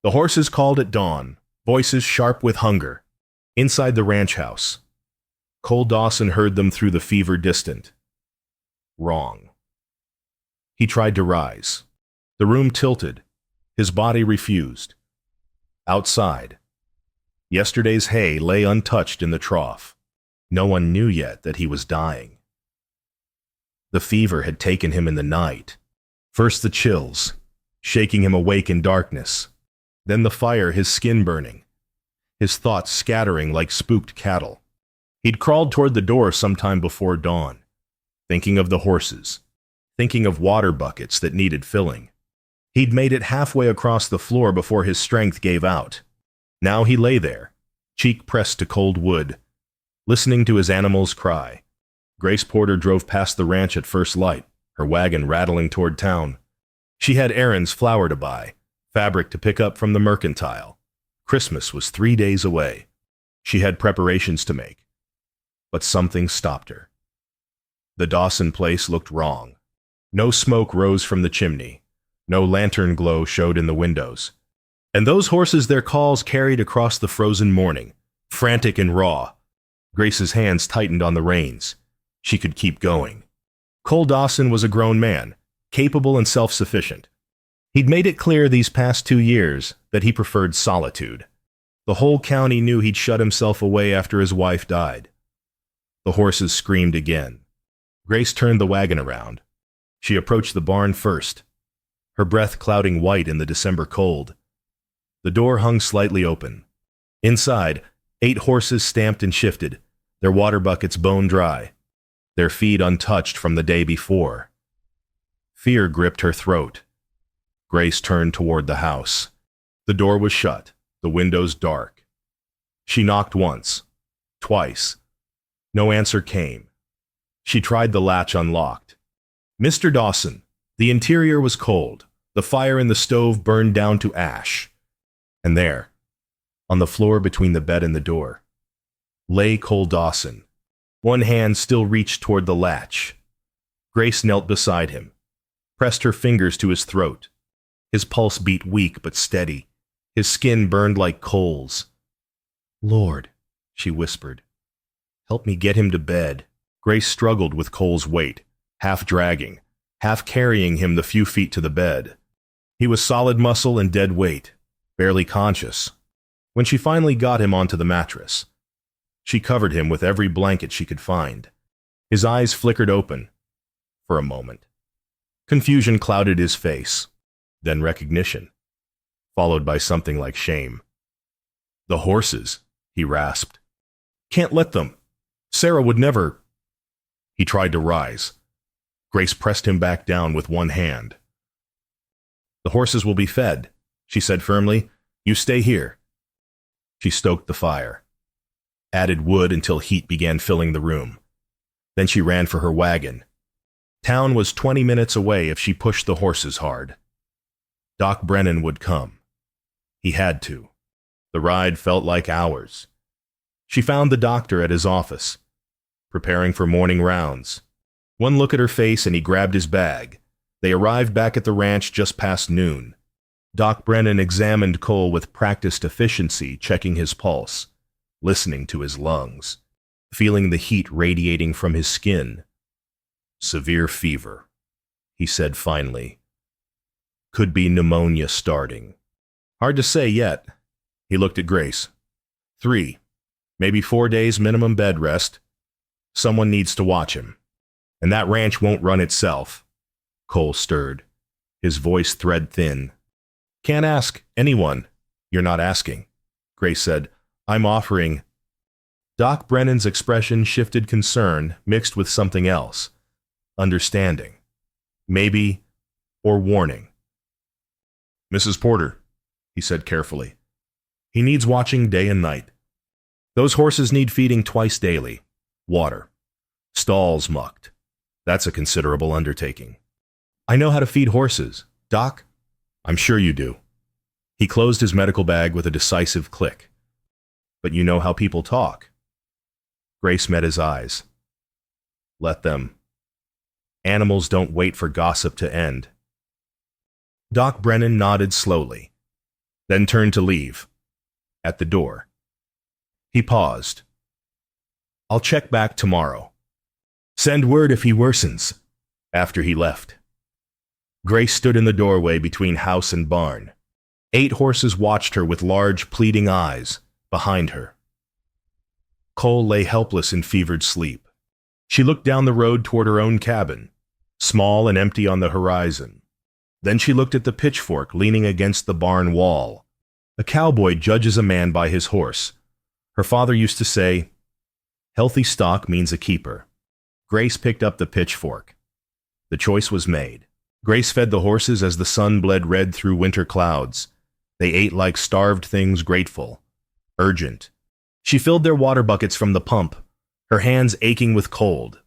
The horses called at dawn, voices sharp with hunger. Inside the ranch house, Cole Dawson heard them through the fever distant. Wrong. He tried to rise. The room tilted. His body refused. Outside, yesterday's hay lay untouched in the trough. No one knew yet that he was dying. The fever had taken him in the night. First the chills, shaking him awake in darkness. Then the fire, his skin burning. His thoughts scattering like spooked cattle. He'd crawled toward the door sometime before dawn, thinking of the horses, thinking of water buckets that needed filling. He'd made it halfway across the floor before his strength gave out. Now he lay there, cheek pressed to cold wood, listening to his animals cry. Grace Porter drove past the ranch at first light, her wagon rattling toward town. She had errands, flour to buy, fabric to pick up from the mercantile. Christmas was 3 days away. She had preparations to make. But something stopped her. The Dawson place looked wrong. No smoke rose from the chimney. No lantern glow showed in the windows. And those horses their calls carried across the frozen morning, frantic and raw. Grace's hands tightened on the reins. She could keep going. Cole Dawson was a grown man, capable and self-sufficient. He'd made it clear these past 2 years that he preferred solitude. The whole county knew he'd shut himself away after his wife died. The horses screamed again. Grace turned the wagon around. She approached the barn first, her breath clouding white in the December cold. The door hung slightly open. Inside, 8 horses stamped and shifted, their water buckets bone dry, their feet untouched from the day before. Fear gripped her throat. Grace turned toward the house. The door was shut, the windows dark. She knocked once, twice. No answer came. She tried the latch unlocked. Mr. Dawson. The interior was cold. The fire in the stove burned down to ash. And there, on the floor between the bed and the door, lay Cole Dawson. One hand still reached toward the latch. Grace knelt beside him, pressed her fingers to his throat. His pulse beat weak but steady. His skin burned like coals. "Lord," she whispered, "help me get him to bed." Grace struggled with Cole's weight, half dragging, half carrying him the few feet to the bed. He was solid muscle and dead weight, barely conscious. When she finally got him onto the mattress, she covered him with every blanket she could find. His eyes flickered open. For a moment, confusion clouded his face, then recognition, followed by something like shame. "The horses," he rasped. "Can't let them. Sarah would never." He tried to rise. Grace pressed him back down with one hand. "The horses will be fed," she said firmly. "You stay here." She stoked the fire, added wood until heat began filling the room. Then she ran for her wagon. Town was 20 minutes away if she pushed the horses hard. Doc Brennan would come. He had to. The ride felt like hours. She found the doctor at his office, preparing for morning rounds. One look at her face and he grabbed his bag. They arrived back at the ranch just past noon. Doc Brennan examined Cole with practiced efficiency, checking his pulse, listening to his lungs, feeling the heat radiating from his skin. "Severe fever," he said finally. "Could be pneumonia starting. Hard to say yet." He looked at Grace. 3, maybe 4 days minimum bed rest. Someone needs to watch him. And that ranch won't run itself. Cole stirred, his voice thread thin. "Can't ask anyone." "You're not asking," Grace said. "I'm offering." Doc Brennan's expression shifted concern, mixed with something else. Understanding. Maybe, or warning. "Mrs. Porter," he said carefully. "He needs watching day and night. Those horses need feeding twice daily. Water. Stalls mucked. That's a considerable undertaking." "I know how to feed horses, Doc." "I'm sure you do." He closed his medical bag with a decisive click. "But you know how people talk." Grace met his eyes. "Let them. Animals don't wait for gossip to end." Doc Brennan nodded slowly. then turned to leave. At the door, he paused. "I'll check back tomorrow. Send word if he worsens." After he left, Grace stood in the doorway between house and barn. 8 horses watched her with large, pleading eyes behind her. Cole lay helpless in fevered sleep. She looked down the road toward her own cabin, small and empty on the horizon. Then she looked at the pitchfork leaning against the barn wall. A cowboy judges a man by his horse. Her father used to say, "Healthy stock means a keeper." Grace picked up the pitchfork. The choice was made. Grace fed the horses as the sun bled red through winter clouds. They ate like starved things, grateful, urgent. She filled their water buckets from the pump, her hands aching with cold.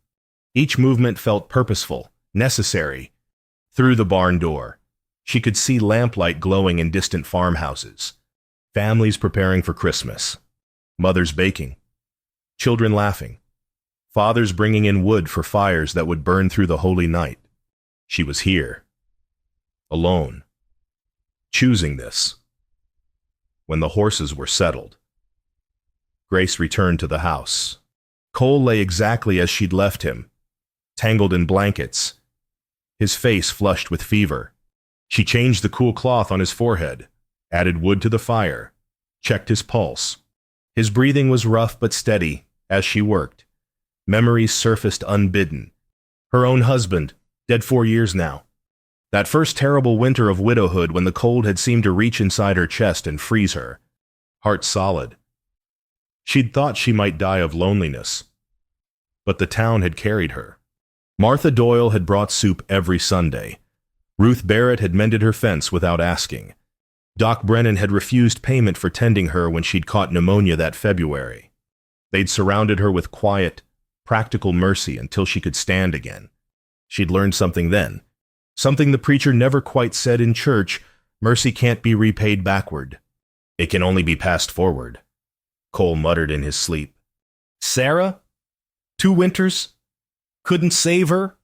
Each movement felt purposeful, necessary. Through the barn door, she could see lamplight glowing in distant farmhouses. Families preparing for Christmas. Mothers baking. Children laughing. Fathers bringing in wood for fires that would burn through the holy night. She was here. Alone. Choosing this. When the horses were settled, Grace returned to the house. Cole lay exactly as she'd left him, tangled in blankets, his face flushed with fever. She changed the cool cloth on his forehead, added wood to the fire, checked his pulse. His breathing was rough but steady as she worked. Memories surfaced unbidden. Her own husband, dead 4 years now. That first terrible winter of widowhood when the cold had seemed to reach inside her chest and freeze her. Heart solid. She'd thought she might die of loneliness. But the town had carried her. Martha Doyle had brought soup every Sunday. Ruth Barrett had mended her fence without asking. Doc Brennan had refused payment for tending her when she'd caught pneumonia that February. They'd surrounded her with quiet, practical mercy until she could stand again. She'd learned something then. Something the preacher never quite said in church: mercy can't be repaid backward. It can only be passed forward. Cole muttered in his sleep. Sarah? 2 winters? Couldn't save her?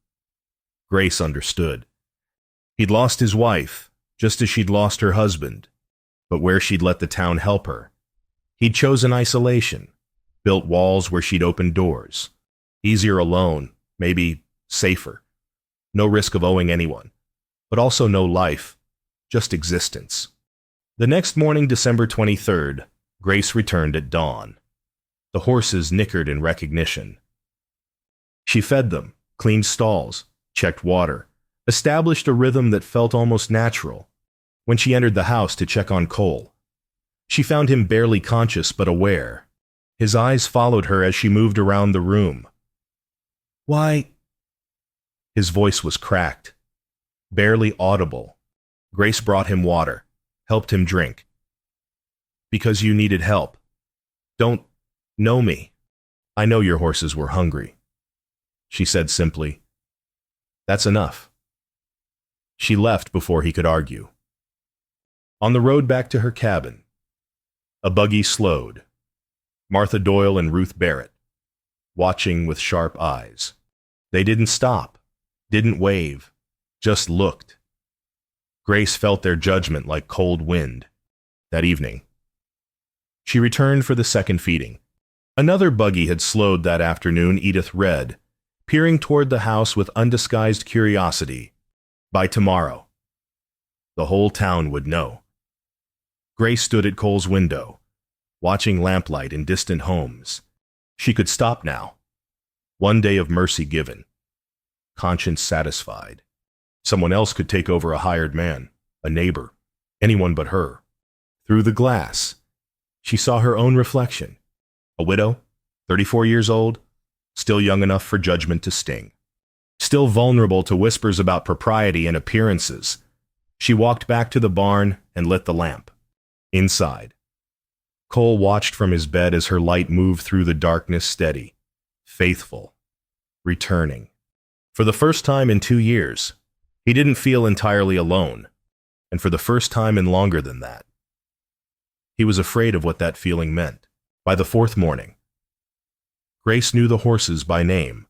Grace understood. He'd lost his wife, just as she'd lost her husband, but where she'd let the town help her. He'd chosen isolation, built walls where she'd opened doors. Easier alone, maybe safer. No risk of owing anyone, but also no life, just existence. The next morning, December 23rd, Grace returned at dawn. The horses nickered in recognition. She fed them, cleaned stalls, checked water, established a rhythm that felt almost natural. When she entered the house to check on Cole, she found him barely conscious but aware. His eyes followed her as she moved around the room. "Why?" His voice was cracked, barely audible. Grace brought him water, helped him drink. "Because you needed help. Don't know me. I know your horses were hungry," she said simply. "That's enough." She left before he could argue. On the road back to her cabin, a buggy slowed. Martha Doyle and Ruth Barrett, watching with sharp eyes. They didn't stop, didn't wave, just looked. Grace felt their judgment like cold wind. That evening, she returned for the second feeding. Another buggy had slowed that afternoon, Edith read, peering toward the house with undisguised curiosity. By tomorrow, the whole town would know. Grace stood at Cole's window, watching lamplight in distant homes. She could stop now. One day of mercy given. Conscience satisfied. Someone else could take over a hired man, a neighbor, anyone but her. Through the glass, she saw her own reflection. A widow, 34 years old, still young enough for judgment to sting. Still vulnerable to whispers about propriety and appearances. She walked back to the barn and lit the lamp. Inside, Cole watched from his bed as her light moved through the darkness, steady, faithful, returning. For the first time in 2 years, he didn't feel entirely alone, and for the first time in longer than that. He was afraid of what that feeling meant. By the 4th morning, Grace knew the horses by name.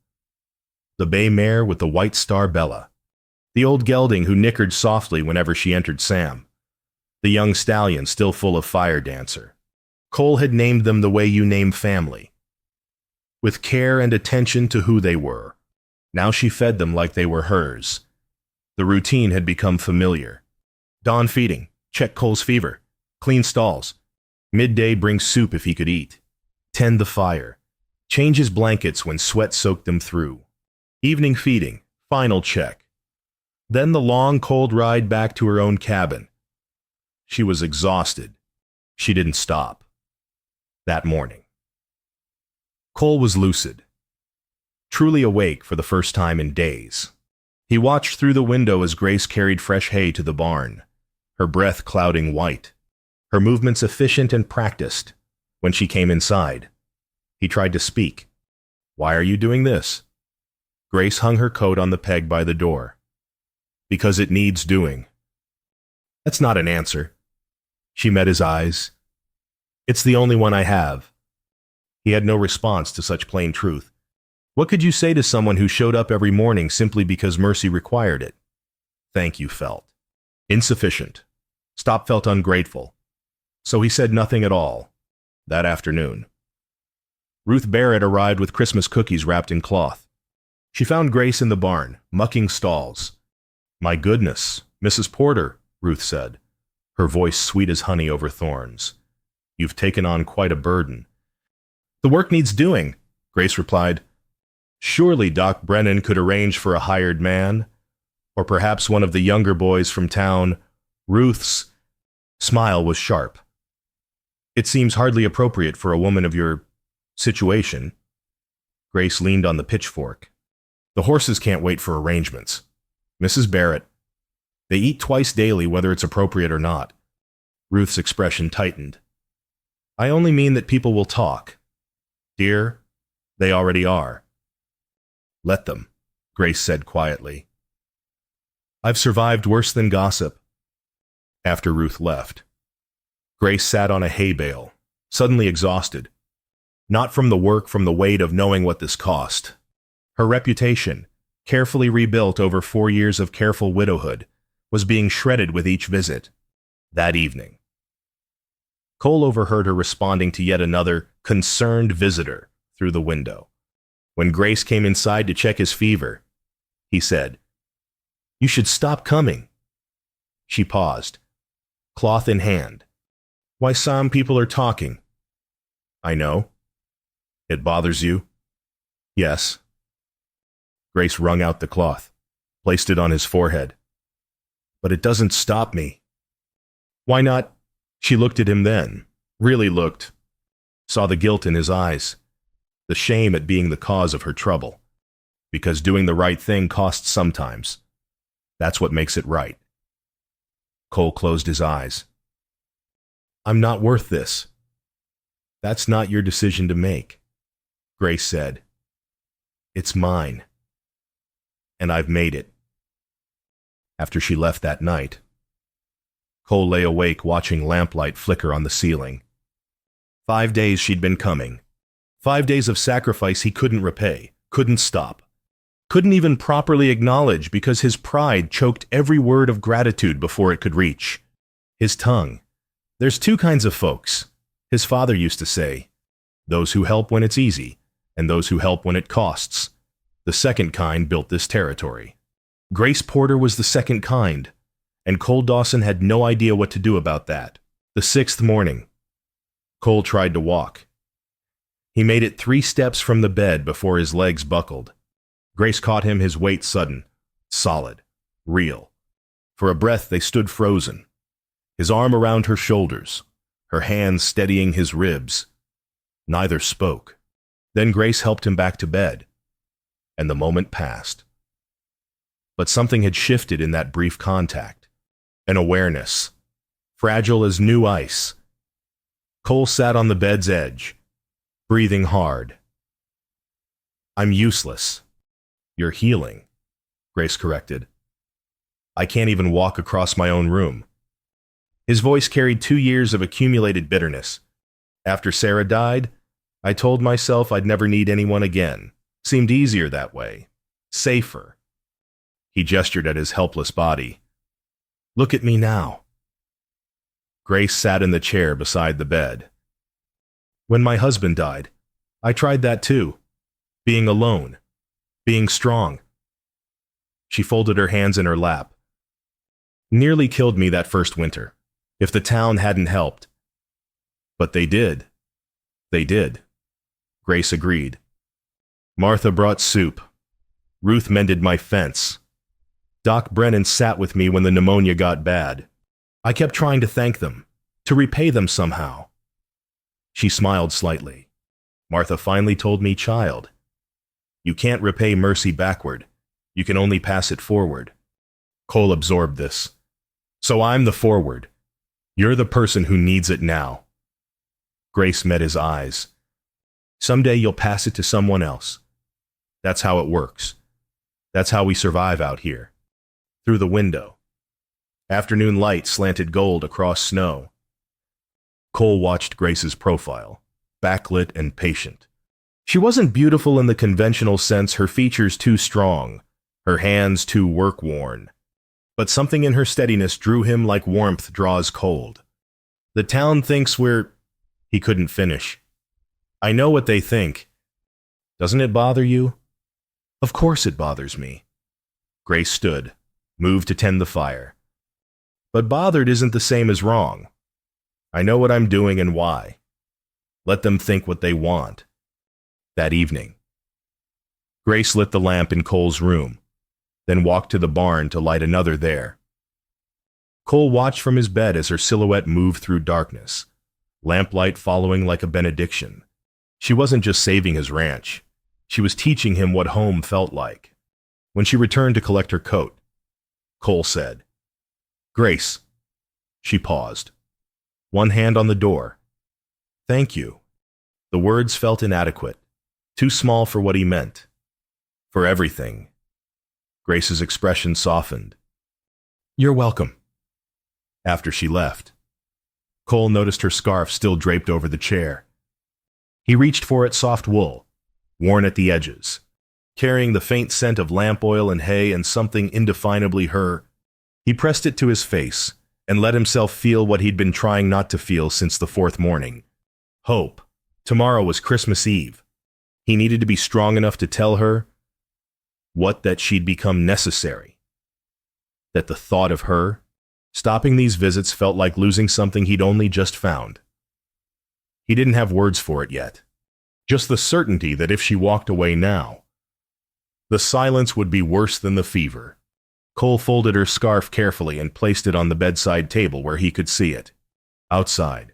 The bay mare with the white star Bella, the old gelding who nickered softly whenever she entered Sam, the young stallion still full of fire dancer. Cole had named them the way you name family, with care and attention to who they were. Now she fed them like they were hers. The routine had become familiar. Dawn feeding, check Cole's fever, clean stalls. Midday bring soup if he could eat. Tend the fire. Change his blankets when sweat soaked them through. Evening feeding, final check. Then the long, cold ride back to her own cabin. She was exhausted. She didn't stop. That morning. Cole was lucid, truly awake for the first time in days. He watched through the window as Grace carried fresh hay to the barn, her breath clouding white, her movements efficient and practiced. When she came inside, he tried to speak. "Why are you doing this?" Grace hung her coat on the peg by the door. "Because it needs doing." "That's not an answer." She met his eyes. "It's the only one I have." He had no response to such plain truth. What could you say to someone who showed up every morning simply because mercy required it? Thank you felt insufficient. Stop felt ungrateful. So he said nothing at all. That afternoon, Ruth Barrett arrived with Christmas cookies wrapped in cloth. She found Grace in the barn, mucking stalls. "My goodness, Mrs. Porter," Ruth said, her voice sweet as honey over thorns. "You've taken on quite a burden." "The work needs doing," Grace replied. Surely Doc Brennan could arrange for a hired man, or perhaps one of the younger boys from town. Ruth's smile was sharp. "It seems hardly appropriate for a woman of your situation." Grace leaned on the pitchfork. "The horses can't wait for arrangements. Mrs. Barrett, they eat twice daily whether it's appropriate or not." Ruth's expression tightened. "I only mean that people will talk. Dear, they already are." "Let them," Grace said quietly. "I've survived worse than gossip." After Ruth left, Grace sat on a hay bale, suddenly exhausted. Not from the work, from the weight of knowing what this cost. Her reputation, carefully rebuilt over 4 years of careful widowhood, was being shredded with each visit. That evening, Cole overheard her responding to yet another concerned visitor through the window. When Grace came inside to check his fever, he said, "You should stop coming." She paused, cloth in hand. "Why, some people are talking." "I know." "It bothers you?" "Yes." Grace wrung out the cloth, placed it on his forehead. "But it doesn't stop me." "Why not?" She looked at him then, really looked, saw the guilt in his eyes, the shame at being the cause of her trouble. Because doing the right thing costs sometimes. That's what makes it right. Cole closed his eyes. "I'm not worth this." "That's not your decision to make," Grace said. "It's mine. And I've made it." After she left that night, Cole lay awake watching lamplight flicker on the ceiling. 5 days she'd been coming. 5 days of sacrifice he couldn't repay, couldn't stop, couldn't even properly acknowledge because his pride choked every word of gratitude before it could reach. His tongue. "There's 2 kinds of folks," his father used to say. "Those who help when it's easy, and those who help when it costs." The second kind built this territory. Grace Porter was the second kind, and Cole Dawson had no idea what to do about that. The 6th morning, Cole tried to walk. He made it 3 steps from the bed before his legs buckled. Grace caught him, his weight sudden, solid, real. For a breath they stood frozen, his arm around her shoulders, her hands steadying his ribs. Neither spoke. Then Grace helped him back to bed, and the moment passed. But something had shifted in that brief contact. An awareness, fragile as new ice. Cole sat on the bed's edge, breathing hard. "I'm useless." "You're healing," Grace corrected. "I can't even walk across my own room." His voice carried 2 years of accumulated bitterness. "After Sarah died, I told myself I'd never need anyone again. Seemed easier that way. Safer." He gestured at his helpless body. "Look at me now." Grace sat in the chair beside the bed. When my husband died, I tried that too. Being alone. Being strong. She folded her hands in her lap. Nearly killed me that first winter, if the town hadn't helped. But they did. They did. Grace agreed. Martha brought soup. Ruth mended my fence. Doc Brennan sat with me when the pneumonia got bad. I kept trying to thank them, to repay them somehow. She smiled slightly. Martha finally told me, child, you can't repay mercy backward. You can only pass it forward. Cole absorbed this. So I'm the forward. You're the person who needs it now. Grace met his eyes. Someday you'll pass it to someone else. That's how it works. That's how we survive out here. Through the window. Afternoon light slanted gold across snow. Cole watched Grace's profile, backlit and patient. She wasn't beautiful in the conventional sense, her features too strong, her hands too work-worn. But something in her steadiness drew him like warmth draws cold. The town thinks we're... He couldn't finish. I know what they think. Doesn't it bother you? Of course it bothers me. Grace stood, moved to tend the fire. But bothered isn't the same as wrong. I know what I'm doing and why. Let them think what they want. That evening, Grace lit the lamp in Cole's room, then walked to the barn to light another there. Cole watched from his bed as her silhouette moved through darkness, lamplight following like a benediction. She wasn't just saving his ranch. She was teaching him what home felt like. When she returned to collect her coat, Cole said, Grace. She paused, one hand on the door. Thank you. The words felt inadequate, too small for what he meant. For everything. Grace's expression softened. You're welcome. After she left, Cole noticed her scarf still draped over the chair. He reached for its soft wool, worn at the edges, carrying the faint scent of lamp oil and hay and something indefinably her. He pressed it to his face and let himself feel what he'd been trying not to feel since the fourth morning. Hope. Tomorrow was Christmas Eve. He needed to be strong enough to tell her that she'd become necessary. That the thought of her stopping these visits felt like losing something he'd only just found. He didn't have words for it yet. Just the certainty that if she walked away now, the silence would be worse than the fever. Cole folded her scarf carefully and placed it on the bedside table where he could see it. Outside,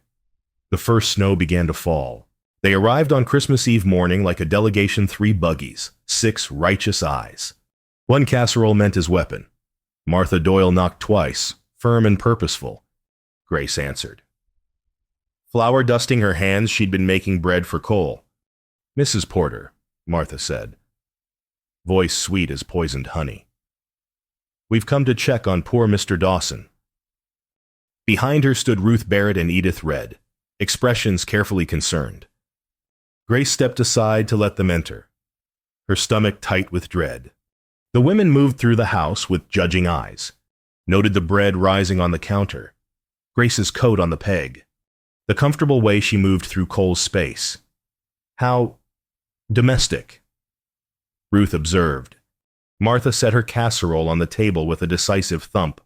the first snow began to fall. They arrived on Christmas Eve morning like a delegation, 3 buggies, 6 righteous eyes. 1 casserole meant his weapon. Martha Doyle knocked twice, firm and purposeful. Grace answered. Flour dusting her hands, she'd been making bread for Cole. Mrs. Porter, Martha said, voice sweet as poisoned honey. We've come to check on poor Mr. Dawson. Behind her stood Ruth Barrett and Edith Red, expressions carefully concerned. Grace stepped aside to let them enter, her stomach tight with dread. The women moved through the house with judging eyes, noted the bread rising on the counter, Grace's coat on the peg, the comfortable way she moved through Cole's space. How domestic. Ruth observed. Martha set her casserole on the table with a decisive thump.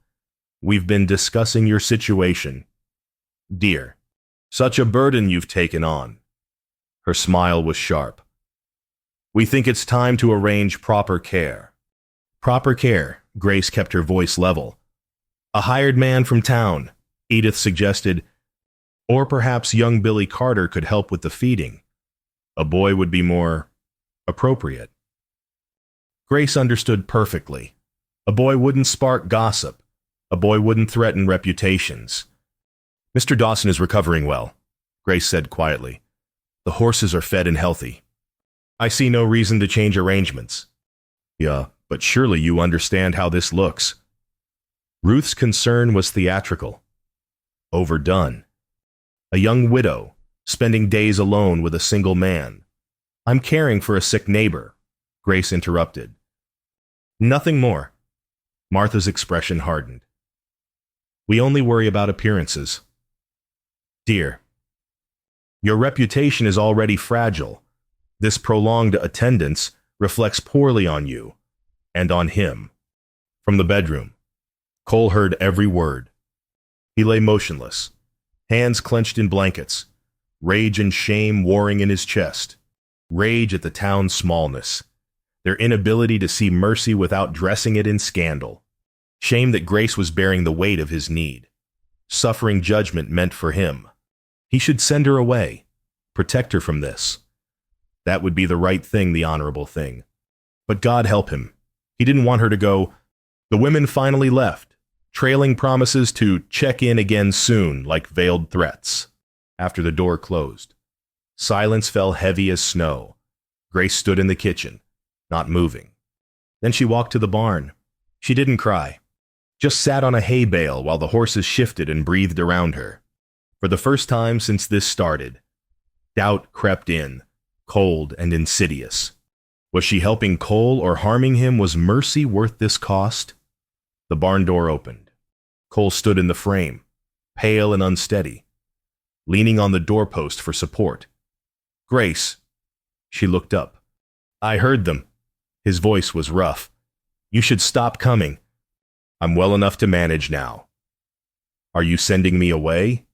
We've been discussing your situation. Dear, such a burden you've taken on. Her smile was sharp. We think it's time to arrange proper care. Proper care, Grace kept her voice level. A hired man from town, Edith suggested, or perhaps young Billy Carter could help with the feeding. A boy would be more appropriate. Grace understood perfectly. A boy wouldn't spark gossip. A boy wouldn't threaten reputations. Mr. Dawson is recovering well, Grace said quietly. The horses are fed and healthy. I see no reason to change arrangements. Yeah, but surely you understand how this looks. Ruth's concern was theatrical. Overdone. A young widow, spending days alone with a single man. I'm caring for a sick neighbor, Grace interrupted. Nothing more. Martha's expression hardened. We only worry about appearances. Dear, your reputation is already fragile. This prolonged attendance reflects poorly on you and on him. From the bedroom, Cole heard every word. He lay motionless, hands clenched in blankets, rage and shame warring in his chest. Rage at the town's smallness, their inability to see mercy without dressing it in scandal. Shame that Grace was bearing the weight of his need. Suffering judgment meant for him. He should send her away, protect her from this. That would be the right thing, the honorable thing. But God help him. He didn't want her to go. The women finally left, trailing promises to check in again soon like veiled threats. After the door closed, silence fell heavy as snow. Grace stood in the kitchen, not moving. Then she walked to the barn. She didn't cry, just sat on a hay bale while the horses shifted and breathed around her. For the first time since this started, doubt crept in, cold and insidious. Was she helping Cole or harming him? Was mercy worth this cost? The barn door opened. Cole stood in the frame, pale and unsteady, leaning on the doorpost for support. Grace. She looked up. I heard them. His voice was rough. You should stop coming. I'm well enough to manage now. Are you sending me away?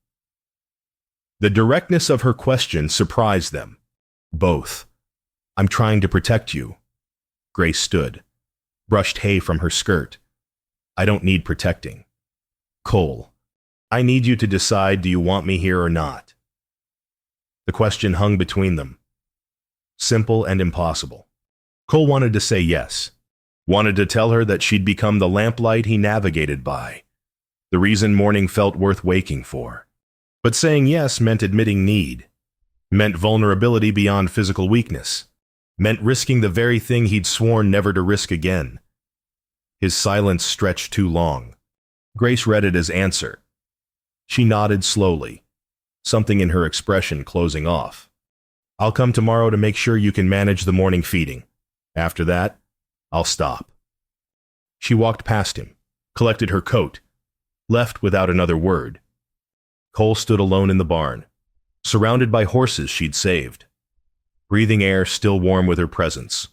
The directness of her question surprised them. Both. I'm trying to protect you. Grace stood, brushed hay from her skirt. I don't need protecting. Cole, I need you to decide, do you want me here or not? The question hung between them. Simple and impossible. Cole wanted to say yes. Wanted to tell her that she'd become the lamplight he navigated by. The reason morning felt worth waking for. But saying yes meant admitting need. Meant vulnerability beyond physical weakness. Meant risking the very thing he'd sworn never to risk again. His silence stretched too long. Grace read it as answer. She nodded slowly, something in her expression closing off. I'll come tomorrow to make sure you can manage the morning feeding. After that, I'll stop. She walked past him, collected her coat, left without another word. Cole stood alone in the barn, surrounded by horses she'd saved, breathing air still warm with her presence.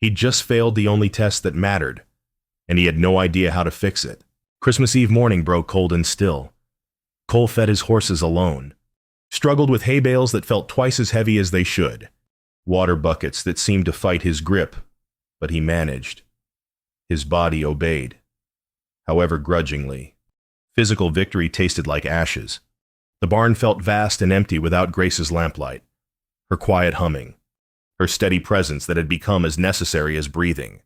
He'd just failed the only test that mattered, and he had no idea how to fix it. Christmas Eve morning broke cold and still. Cole fed his horses alone, struggled with hay bales that felt twice as heavy as they should, water buckets that seemed to fight his grip, but he managed. His body obeyed, however grudgingly. Physical victory tasted like ashes. The barn felt vast and empty without Grace's lamplight, her quiet humming, her steady presence that had become as necessary as breathing.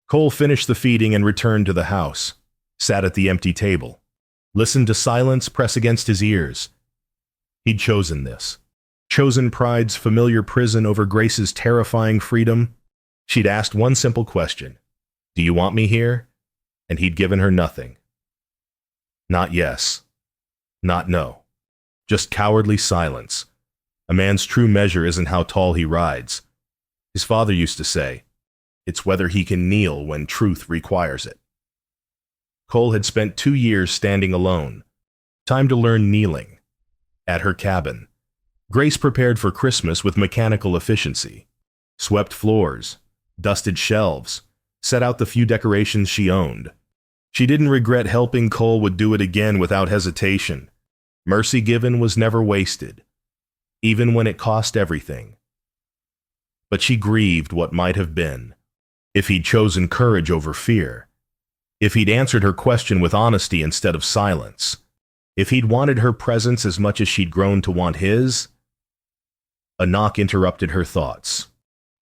Cole finished the feeding and returned to the house, sat at the empty table, listened to silence press against his ears. He'd chosen this. Chosen pride's familiar prison over Grace's terrifying freedom. She'd asked one simple question. Do you want me here? And he'd given her nothing. Not yes. Not no. Just cowardly silence. A man's true measure isn't how tall he rides. His father used to say, it's whether he can kneel when truth requires it. Cole had spent 2 years standing alone. Time to learn kneeling. At her cabin, Grace prepared for Christmas with mechanical efficiency. Swept floors, dusted shelves, set out the few decorations she owned. She didn't regret helping. Cole would do it again without hesitation. Mercy given was never wasted, even when it cost everything. But she grieved what might have been, if he'd chosen courage over fear, if he'd answered her question with honesty instead of silence, if he'd wanted her presence as much as she'd grown to want his. A knock interrupted her thoughts.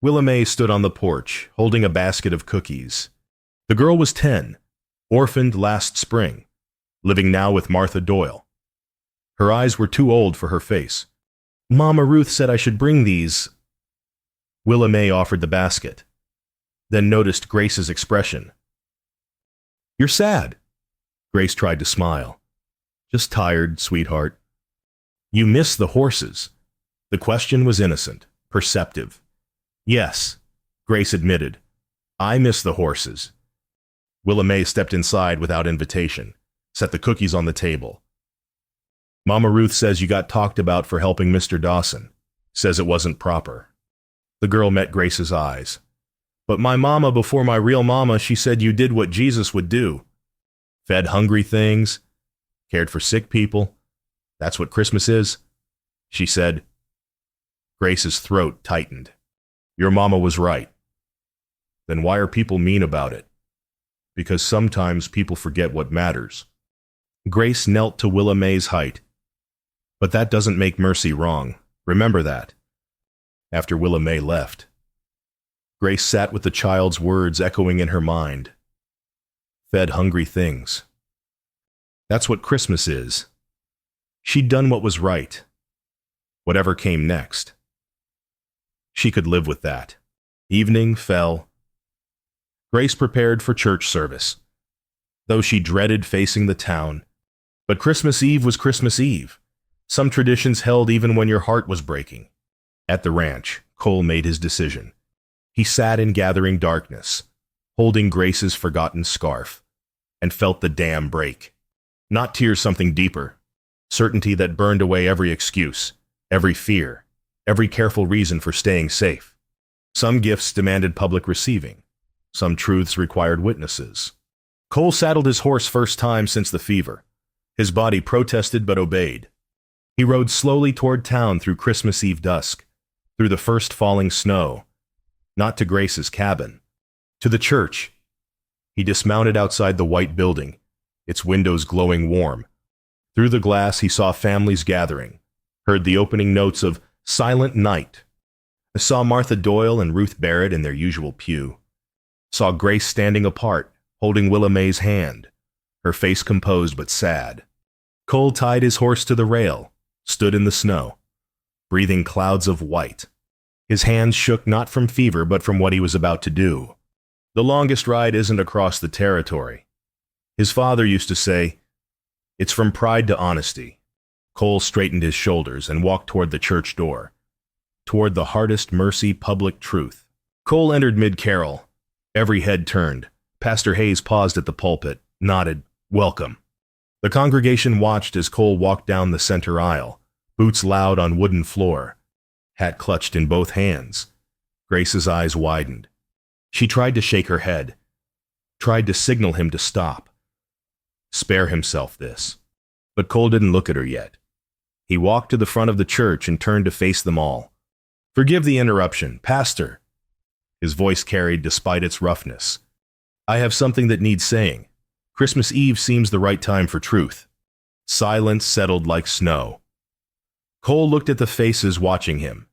Willa Mae stood on the porch, holding a basket of cookies. The girl was 10, orphaned last spring, living now with Martha Doyle. Her eyes were too old for her face. Mama Ruth said I should bring these. Willa Mae offered the basket, then noticed Grace's expression. You're sad. Grace tried to smile. Just tired, sweetheart. You miss the horses. The question was innocent, perceptive. Yes, Grace admitted. I miss the horses. Willa Mae stepped inside without invitation, set the cookies on the table. Mama Ruth says you got talked about for helping Mr. Dawson. Says it wasn't proper. The girl met Grace's eyes. But my mama, before my real mama, she said you did what Jesus would do. Fed hungry things, cared for sick people. That's what Christmas is, she said. Grace's throat tightened. Your mama was right. Then why are people mean about it? Because sometimes people forget what matters. Grace knelt to Willa May's height. But that doesn't make mercy wrong. Remember that. After Willa May left, Grace sat with the child's words echoing in her mind. Fed hungry things. That's what Christmas is. She'd done what was right. Whatever came next. She could live with that. Evening fell. Grace prepared for church service, though she dreaded facing the town. But Christmas Eve was Christmas Eve. Some traditions held even when your heart was breaking. At the ranch, Cole made his decision. He sat in gathering darkness, holding Grace's forgotten scarf, and felt the dam break. Not tears, something deeper. Certainty that burned away every excuse, every fear, every careful reason for staying safe. Some gifts demanded public receiving. Some truths required witnesses. Cole saddled his horse first time since the fever. His body protested but obeyed. He rode slowly toward town through Christmas Eve dusk, through the first falling snow, not to Grace's cabin, to the church. He dismounted outside the white building, its windows glowing warm. Through the glass he saw families gathering, heard the opening notes of Silent Night. Saw Martha Doyle and Ruth Barrett in their usual pew. Saw Grace standing apart, holding Willa May's hand, her face composed but sad. Cole tied his horse to the rail, stood in the snow, breathing clouds of white. His hands shook not from fever but from what he was about to do. The longest ride isn't across the territory. His father used to say, it's from pride to honesty. Cole straightened his shoulders and walked toward the church door, toward the hardest mercy public truth. Cole entered mid-carol. Every head turned. Pastor Hayes paused at the pulpit, nodded, welcome. The congregation watched as Cole walked down the center aisle, boots loud on wooden floor, hat clutched in both hands. Grace's eyes widened. She tried to shake her head, tried to signal him to stop, spare himself this. But Cole didn't look at her yet. He walked to the front of the church and turned to face them all. Forgive the interruption, Pastor. His voice carried despite its roughness. I have something that needs saying. Christmas Eve seems the right time for truth. Silence settled like snow. Cole looked at the faces watching him.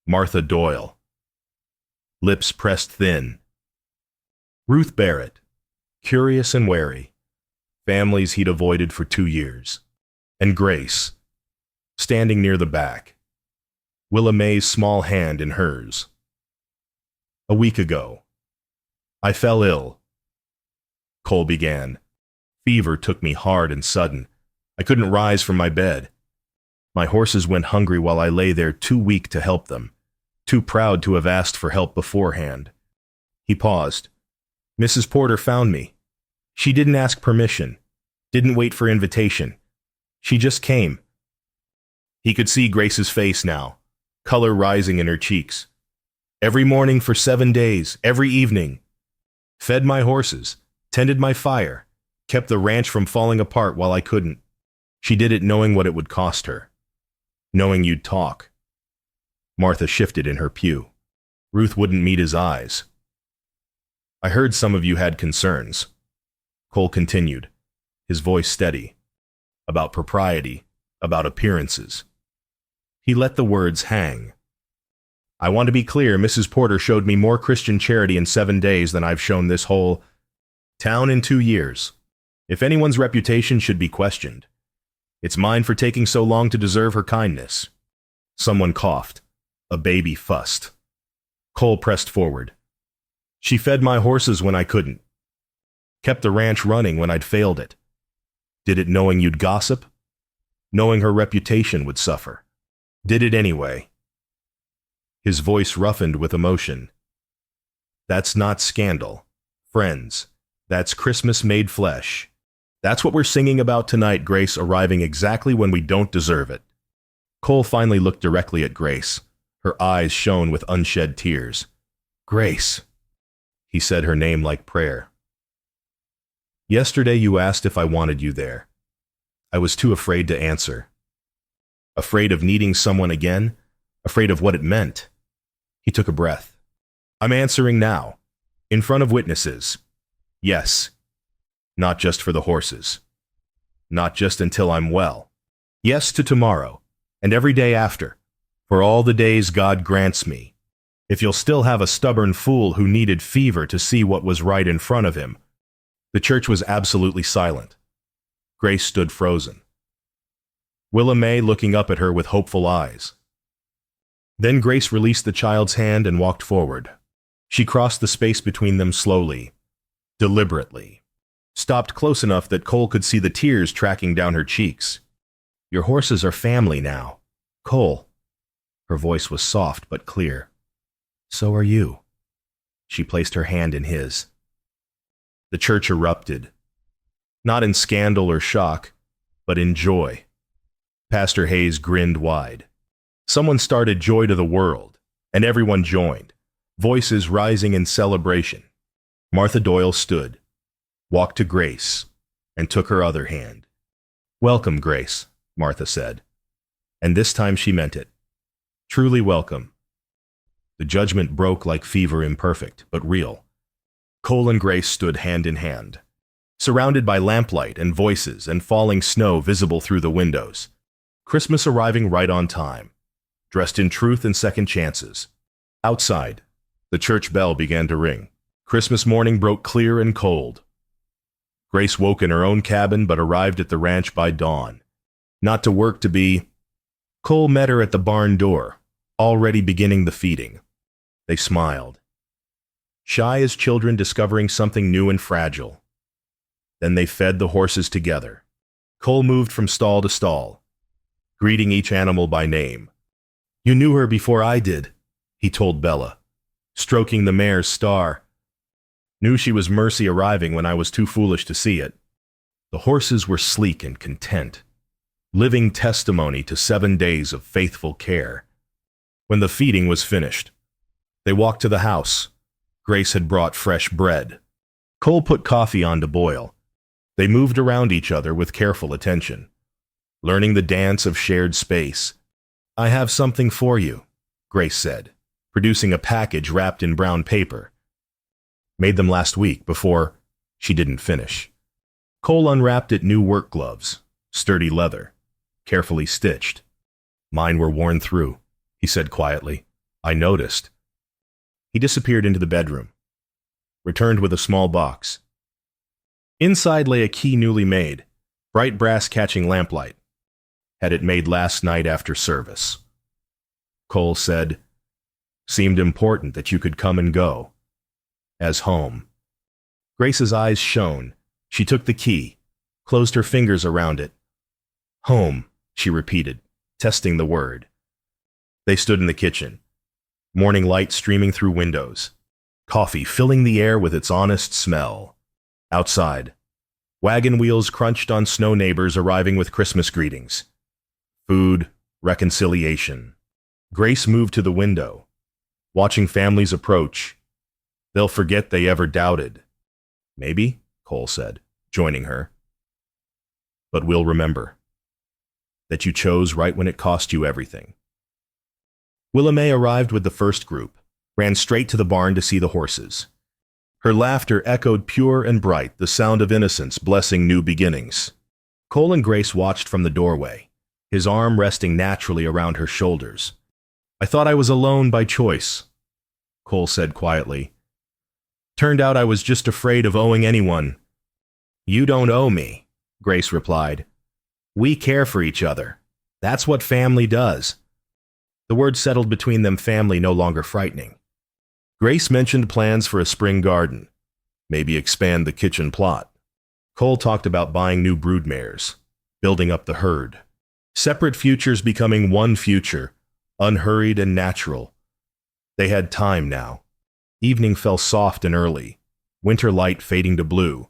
Martha Doyle. Lips pressed thin. Ruth Barrett. Curious and wary. Families he'd avoided for 2 years. And Grace. Standing near the back. Willa May's small hand in hers. A week ago, I fell ill. Cole began. Fever took me hard and sudden. I couldn't rise from my bed. My horses went hungry while I lay there, too weak to help them, too proud to have asked for help beforehand. He paused. Mrs. Porter found me. She didn't ask permission, didn't wait for invitation. She just came. He could see Grace's face now, color rising in her cheeks. Every morning for 7 days, every evening. Fed my horses, tended my fire, kept the ranch from falling apart while I couldn't. She did it knowing what it would cost her. Knowing you'd talk. Martha shifted in her pew. Ruth wouldn't meet his eyes. I heard some of you had concerns. Cole continued, his voice steady. About propriety, about appearances. He let the words hang. I want to be clear, Mrs. Porter showed me more Christian charity in 7 days than I've shown this whole town in 2 years. If anyone's reputation should be questioned, it's mine for taking so long to deserve her kindness. Someone coughed. A baby fussed. Cole pressed forward. She fed my horses when I couldn't. Kept the ranch running when I'd failed it. Did it knowing you'd gossip? Knowing her reputation would suffer. Did it anyway. His voice roughened with emotion. That's not scandal. Friends, that's Christmas made flesh. That's what we're singing about tonight, Grace, arriving exactly when we don't deserve it. Cole finally looked directly at Grace. Her eyes shone with unshed tears. Grace. He said her name like prayer. Yesterday you asked if I wanted you there. I was too afraid to answer. Afraid of needing someone again? Afraid of what it meant? He took a breath. I'm answering now, in front of witnesses. Yes. Not just for the horses. Not just until I'm well. Yes to tomorrow, and every day after, for all the days God grants me. If you'll still have a stubborn fool who needed fever to see what was right in front of him. The church was absolutely silent. Grace stood frozen. Willa May looking up at her with hopeful eyes. Then Grace released the child's hand and walked forward. She crossed the space between them slowly, deliberately. Stopped close enough that Cole could see the tears tracking down her cheeks. Your horses are family now. Cole. Her voice was soft but clear. So are you. She placed her hand in his. The church erupted. Not in scandal or shock, but in joy. Pastor Hayes grinned wide. Someone started Joy to the World, and everyone joined, voices rising in celebration. Martha Doyle stood, walked to Grace, and took her other hand. Welcome, Grace, Martha said. And this time she meant it. Truly welcome. The judgment broke like fever, imperfect, but real. Cole and Grace stood hand in hand, surrounded by lamplight and voices and falling snow visible through the windows. Christmas arriving right on time, dressed in truth and second chances. Outside, the church bell began to ring. Christmas morning broke clear and cold. Grace woke in her own cabin but arrived at the ranch by dawn. Not to work to be. Cole met her at the barn door, already beginning the feeding. They smiled. Shy as children discovering something new and fragile. Then they fed the horses together. Cole moved from stall to stall, greeting each animal by name. You knew her before I did, he told Bella, stroking the mare's star. Knew she was Mercy arriving when I was too foolish to see it. The horses were sleek and content, living testimony to 7 days of faithful care. When the feeding was finished, they walked to the house. Grace had brought fresh bread. Cole put coffee on to boil. They moved around each other with careful attention, learning the dance of shared space. I have something for you, Grace said, producing a package wrapped in brown paper. Made them last week before she didn't finish. Cole unwrapped it. New work gloves, sturdy leather, carefully stitched. Mine were worn through, he said quietly. I noticed. He disappeared into the bedroom, returned with a small box. Inside lay a key newly made, bright brass catching lamplight. Had it made last night after service. Cole said, seemed important that you could come and go. As home. Grace's eyes shone. She took the key, closed her fingers around it. Home, she repeated, testing the word. They stood in the kitchen, morning light streaming through windows, coffee filling the air with its honest smell. Outside, wagon wheels crunched on snow, neighbors arriving with Christmas greetings. Food, reconciliation. Grace moved to the window, watching families approach. They'll forget they ever doubted. Maybe, Cole said, joining her. But we'll remember that you chose right when it cost you everything. Willa May arrived with the first group, ran straight to the barn to see the horses. Her laughter echoed pure and bright, the sound of innocence blessing new beginnings. Cole and Grace watched from the doorway, his arm resting naturally around her shoulders. I thought I was alone by choice, Cole said quietly. Turned out I was just afraid of owing anyone. You don't owe me, Grace replied. We care for each other. That's what family does. The word settled between them, family no longer frightening. Grace mentioned plans for a spring garden, maybe expand the kitchen plot. Cole talked about buying new broodmares, building up the herd. Separate futures becoming one future, unhurried and natural. They had time now. Evening fell soft and early, winter light fading to blue.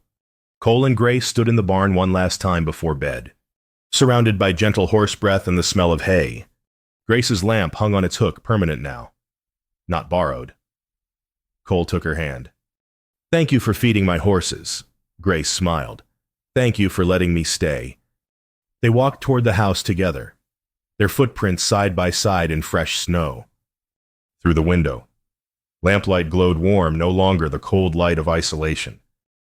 Cole and Grace stood in the barn one last time before bed, surrounded by gentle horse breath and the smell of hay. Grace's lamp hung on its hook, permanent now, not borrowed. Cole took her hand. "Thank you for feeding my horses," Grace smiled. "Thank you for letting me stay." They walked toward the house together, their footprints side by side in fresh snow. Through the window, lamplight glowed warm, no longer the cold light of isolation,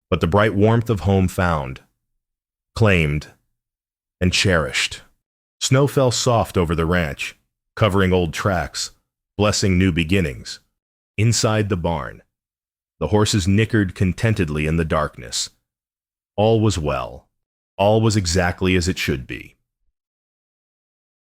but the bright warmth of home found, claimed, and cherished. Snow fell soft over the ranch, covering old tracks, blessing new beginnings. Inside the barn, the horses nickered contentedly in the darkness. All was well. All was exactly as it should be.